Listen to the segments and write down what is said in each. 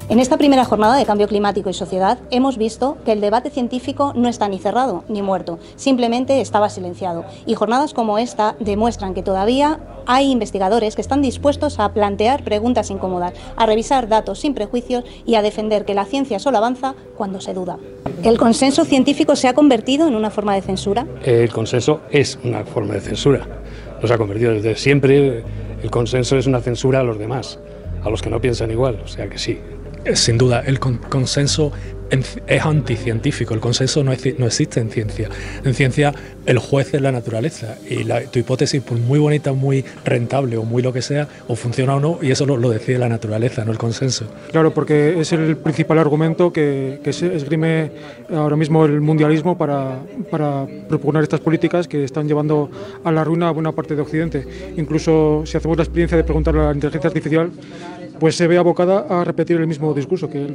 En esta primera jornada de Cambio Climático y Sociedad hemos visto que el debate científico no está ni cerrado ni muerto, simplemente estaba silenciado. Y jornadas como esta demuestran que todavía hay investigadores que están dispuestos a plantear preguntas incómodas, a revisar datos sin prejuicios y a defender que la ciencia solo avanza cuando se duda. ¿El consenso científico se ha convertido en una forma de censura? El consenso es una forma de censura. No se ha convertido desde siempre. El consenso es una censura a los demás, a los que no piensan igual, o sea que sí. Sin duda, el consenso es anticientífico, el consenso no existe en ciencia. En ciencia el juez es la naturaleza y tu hipótesis, por muy bonita, muy rentable o muy lo que sea, o funciona o no, y eso lo decide la naturaleza, no el consenso. Claro, porque es el principal argumento que se esgrime ahora mismo el mundialismo para proponer estas políticas que están llevando a la ruina a buena parte de Occidente. Incluso si hacemos la experiencia de preguntarle a la inteligencia artificial, pues se ve abocada a repetir el mismo discurso, que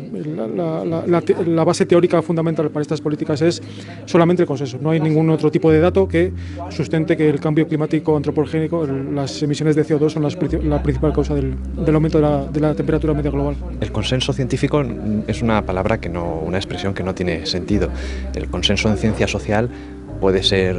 la base teórica fundamental para estas políticas es solamente el consenso. No hay ningún otro tipo de dato que sustente que el cambio climático antropogénico, las emisiones de CO2 son la principal causa del aumento de la temperatura media global. El consenso científico es una palabra una expresión que no tiene sentido. El consenso en ciencia social puede ser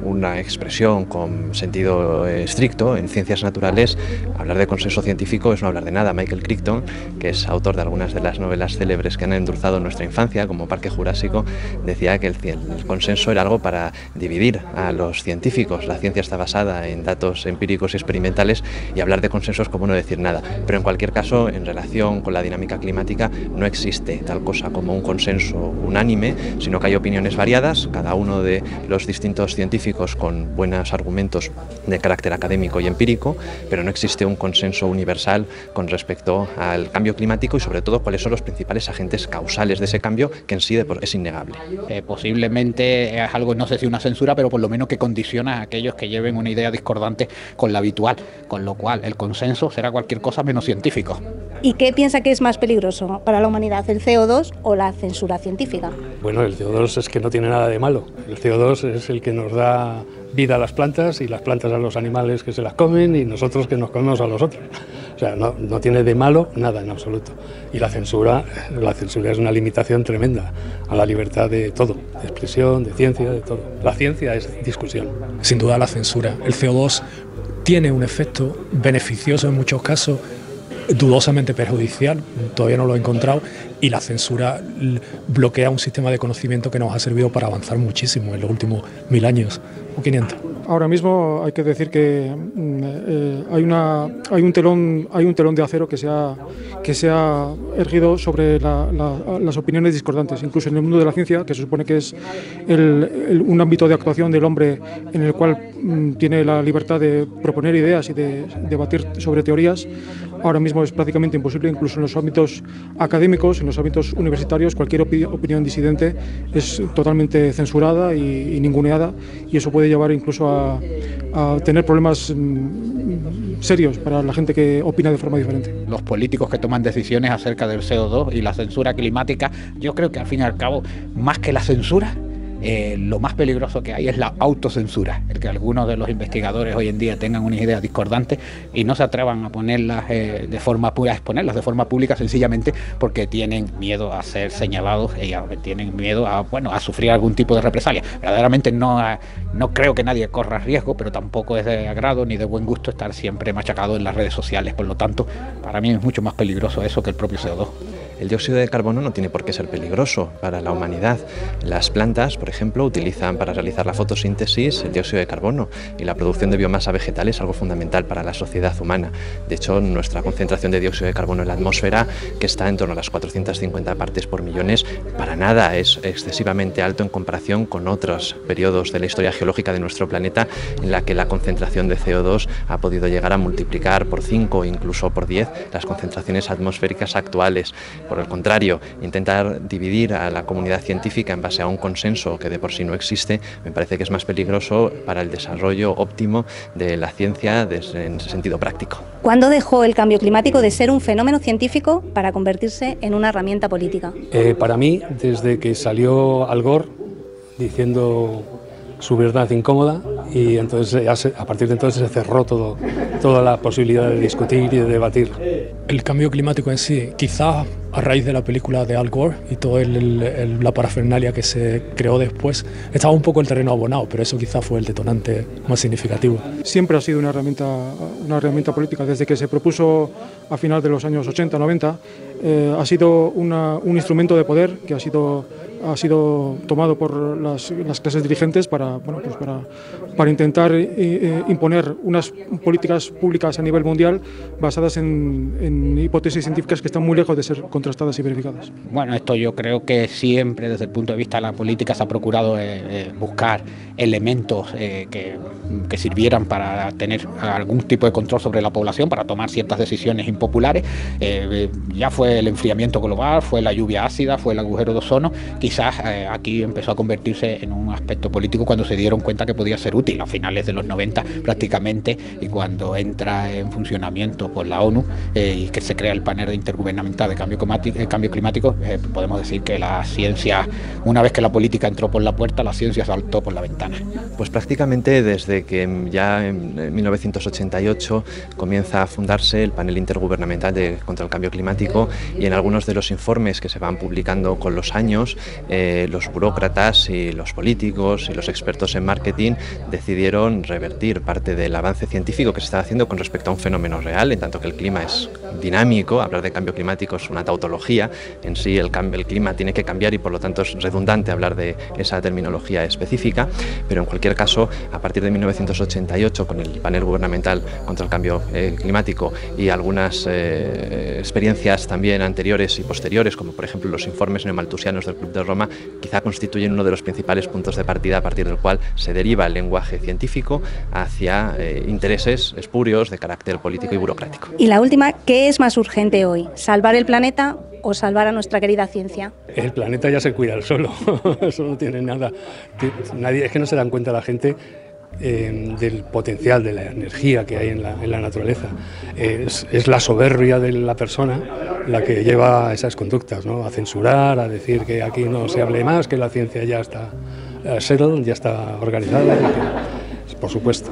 una expresión con sentido estricto. En ciencias naturales, hablar de consenso científico es no hablar de nada. Michael Crichton, que es autor de algunas de las novelas célebres que han endulzado nuestra infancia, como Parque Jurásico, decía que el consenso era algo para dividir a los científicos. La ciencia está basada en datos empíricos y experimentales, y hablar de consenso es como no decir nada. Pero en cualquier caso, en relación con la dinámica climática, no existe tal cosa como un consenso unánime, sino que hay opiniones variadas, cada uno de los distintos científicos con buenos argumentos de carácter académico y empírico, pero no existe un consenso universal con respecto al cambio climático y sobre todo cuáles son los principales agentes causales de ese cambio, que en sí es innegable. Posiblemente es algo, no sé si una censura, pero por lo menos que condiciona a aquellos que lleven una idea discordante con la habitual, con lo cual el consenso será cualquier cosa menos científico. ¿Y qué piensa que es más peligroso para la humanidad, el CO2 o la censura científica? Bueno, el CO2 es que no tiene nada de malo. El CO2 es el que nos da vida a las plantas y las plantas a los animales que se las comen y nosotros que nos comemos a los otros. O sea, no tiene de malo nada en absoluto. Y la censura es una limitación tremenda a la libertad de todo, de expresión, de ciencia, de todo. La ciencia es discusión. Sin duda la censura. El CO2 tiene un efecto beneficioso en muchos casos, dudosamente perjudicial, todavía no lo he encontrado, y la censura bloquea un sistema de conocimiento que nos ha servido para avanzar muchísimo en los últimos 1000 años o 500. Ahora mismo hay que decir que hay un telón de acero que se ha erguido sobre las opiniones discordantes, incluso en el mundo de la ciencia, que se supone que es un ámbito de actuación del hombre en el cual tiene la libertad de proponer ideas y de debatir sobre teorías. Ahora mismo es prácticamente imposible, incluso en los ámbitos académicos, en los ámbitos universitarios, cualquier opinión disidente es totalmente censurada y ninguneada, y eso puede llevar incluso a tener problemas serios para la gente que opina de forma diferente. Los políticos que toman decisiones acerca del CO2 y la censura climática, yo creo que al fin y al cabo, más que la censura, lo más peligroso que hay es la autocensura, el que algunos de los investigadores hoy en día tengan unas ideas discordantes y no se atrevan a ponerlas de forma pura, a exponerlas de forma pública, sencillamente porque tienen miedo a ser señalados y tienen miedo a sufrir algún tipo de represalia. Verdaderamente no creo que nadie corra riesgo, pero tampoco es de agrado ni de buen gusto estar siempre machacado en las redes sociales. Por lo tanto, para mí es mucho más peligroso eso que el propio CO2. El dióxido de carbono no tiene por qué ser peligroso para la humanidad. Las plantas, por ejemplo, utilizan para realizar la fotosíntesis el dióxido de carbono, y la producción de biomasa vegetal es algo fundamental para la sociedad humana. De hecho, nuestra concentración de dióxido de carbono en la atmósfera, que está en torno a las 450 partes por millones, para nada es excesivamente alto en comparación con otros periodos de la historia geológica de nuestro planeta, en la que la concentración de CO2 ha podido llegar a multiplicar por 5 o incluso por 10 las concentraciones atmosféricas actuales. Por el contrario, intentar dividir a la comunidad científica en base a un consenso que de por sí no existe, me parece que es más peligroso para el desarrollo óptimo de la ciencia en sentido práctico. ¿Cuándo dejó el cambio climático de ser un fenómeno científico para convertirse en una herramienta política? Para mí, desde que salió Al Gore diciendo su verdad incómoda, y entonces a partir de entonces se cerró toda la posibilidad de discutir y de debatir. El cambio climático en sí quizás a raíz de la película de Al Gore y toda la parafernalia que se creó después, estaba un poco el terreno abonado, pero eso quizás fue el detonante más significativo. Siempre ha sido una herramienta política. Desde que se propuso a final de los años 80-90, ha sido un instrumento de poder que ha sido tomado por las clases dirigentes para intentar imponer unas políticas públicas a nivel mundial basadas en hipótesis científicas que están muy lejos de ser contrastadas y verificadas. Bueno, esto yo creo que siempre desde el punto de vista de la política se ha procurado buscar elementos que sirvieran para tener algún tipo de control sobre la población, para tomar ciertas decisiones impopulares. Ya fue el enfriamiento global, fue la lluvia ácida, fue el agujero de ozono. Quizás aquí empezó a convertirse en un aspecto político cuando se dieron cuenta que podía ser útil a finales de los 90 prácticamente, y cuando entra en funcionamiento por la ONU y que se crea el panel intergubernamental de cambio climático, podemos decir que la ciencia, una vez que la política entró por la puerta, la ciencia saltó por la ventana. Pues prácticamente desde que ya en 1988 comienza a fundarse el panel intergubernamental contra el cambio climático, y en algunos de los informes que se van publicando con los años, los burócratas y los políticos y los expertos en marketing decidieron revertir parte del avance científico que se estaba haciendo con respecto a un fenómeno real, en tanto que el clima es dinámico. Hablar de cambio climático es una tautología, en sí el clima tiene que cambiar y por lo tanto es redundante hablar de esa terminología específica, pero en cualquier caso, a partir de 1988, con el panel gubernamental contra el cambio climático y algunas experiencias también anteriores y posteriores, como por ejemplo los informes neomalthusianos del Club de Roma, quizá constituyen uno de los principales puntos de partida a partir del cual se deriva el lenguaje científico hacia intereses espurios de carácter político y burocrático. Y la última, ¿qué es más urgente hoy? ¿Salvar el planeta o salvar a nuestra querida ciencia? El planeta ya se cuida el solo, eso no tiene nada. Es que no se dan cuenta la gente del potencial, de la energía que hay en la naturaleza. Es la soberbia de la persona la que lleva a esas conductas, ¿no? A censurar, a decir que aquí no se hable más, que la ciencia ya está settled, ya está organizada, por supuesto.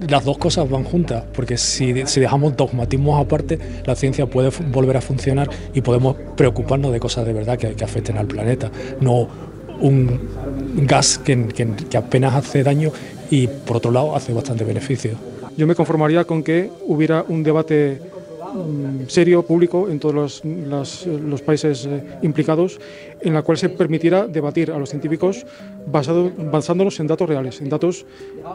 Las dos cosas van juntas, porque si dejamos dogmatismos aparte, la ciencia puede volver a funcionar y podemos preocuparnos de cosas de verdad que afecten al planeta, no un gas que apenas hace daño y por otro lado hace bastante beneficio. Yo me conformaría con que hubiera un debate serio, público, en todos los países implicados, en la cual se permitiera debatir a los científicos basándonos en datos reales, en datos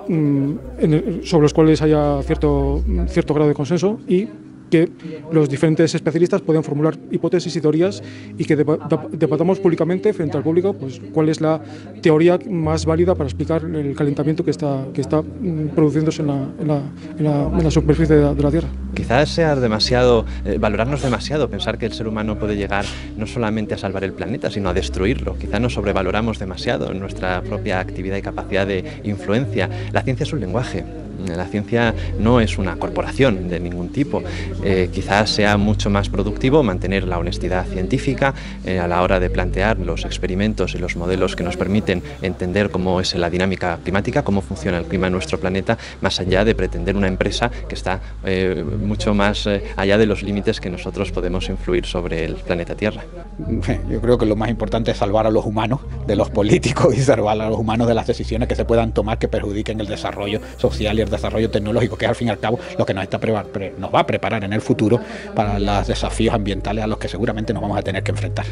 sobre los cuales haya cierto grado de consenso, y que los diferentes especialistas puedan formular hipótesis y teorías, y que debatamos públicamente frente al público pues cuál es la teoría más válida para explicar el calentamiento que está produciéndose en la superficie de la Tierra. Quizás sea valorarnos demasiado, pensar que el ser humano puede llegar no solamente a salvar el planeta, sino a destruirlo. Quizás nos sobrevaloramos demasiado en nuestra propia actividad y capacidad de influencia. La ciencia es un lenguaje. La ciencia no es una corporación de ningún tipo. Quizás sea mucho más productivo mantener la honestidad científica a la hora de plantear los experimentos y los modelos que nos permiten entender cómo es la dinámica climática, cómo funciona el clima en nuestro planeta, más allá de pretender una empresa que está mucho más allá de los límites que nosotros podemos influir sobre el planeta Tierra. Yo creo que lo más importante es salvar a los humanos de los políticos y salvar a los humanos de las decisiones que se puedan tomar que perjudiquen el desarrollo social y el desarrollo tecnológico, que es al fin y al cabo lo que nos va a preparar en el futuro para los desafíos ambientales a los que seguramente nos vamos a tener que enfrentar.